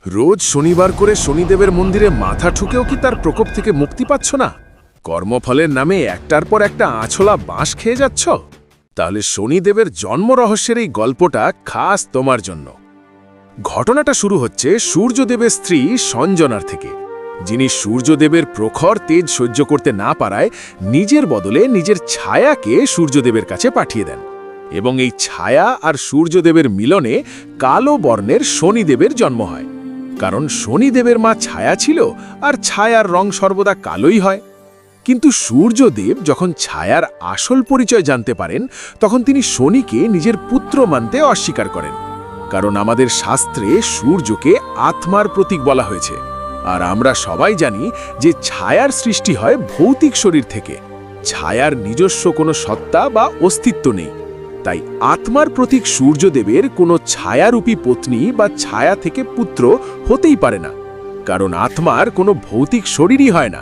রোজ শনিবার করে শনিদেবের মন্দিরে মাথা ঠুকেও কি তার প্রকোপ থেকে মুক্তি পাচ্ছ না? কর্মফলের নামে একটার পর একটা আঁছলা বাঁশ খেয়ে যাচ্ছ? তাহলে শনিদেবের জন্ম রহস্যের এই গল্পটা খাস তোমার জন্য। ঘটনাটা শুরু হচ্ছে সূর্যদেবের স্ত্রী সঞ্জনার থেকে, যিনি সূর্যদেবের প্রখর তেজ সহ্য করতে না পারায় নিজের বদলে নিজের ছায়াকে সূর্যদেবের কাছে পাঠিয়ে দেন, এবং এই ছায়া আর সূর্যদেবের মিলনে কালো বর্ণের শনিদেবের জন্ম হয়। কারণ শনিদেবের মা ছায়া ছিল, আর ছায়ার রং সর্বদা কালোই হয়। কিন্তু সূর্যদেব যখন ছায়ার আসল পরিচয় জানতে পারেন, তখন তিনি শনিকে নিজের পুত্র মানতে অস্বীকার করেন। কারণ আমাদের শাস্ত্রে সূর্যকে আত্মার প্রতীক বলা হয়েছে, আর আমরা সবাই জানি যে ছায়ার সৃষ্টি হয় ভৌতিক শরীর থেকে। ছায়ার নিজস্ব কোনো সত্তা বা অস্তিত্ব নেই। তাই আত্মার প্রতীক সূর্যদেবের কোনো ছায়ারূপী পত্নী বা ছায়া থেকে পুত্র হতেই পারে না, কারণ আত্মার কোনো ভৌতিক শরীরই হয় না,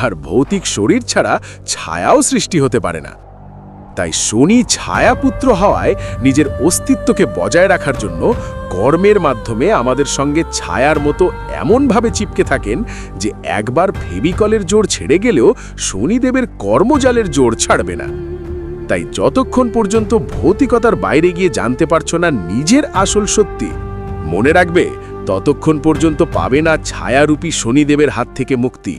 আর ভৌতিক শরীর ছাড়া ছায়াও সৃষ্টি হতে পারে না। তাই শনি ছায়াপুত্র হওয়ায় নিজের অস্তিত্বকে বজায় রাখার জন্য কর্মের মাধ্যমে আমাদের সঙ্গে ছায়ার মতো এমনভাবে চিপকে থাকেন যে একবার ফেভিকলের জোর ছেড়ে গেলেও শনিদেবের কর্মজালের জোর ছাড়বে না। তাই যতক্ষণ পর্যন্ত ভৌতিকতার বাইরে গিয়ে জানতে পারছো না নিজের আসল সত্যি, মনে রাখবে ততক্ষণ পর্যন্ত পাবে না ছায়ারূপী শনিদেবের হাত থেকে মুক্তি।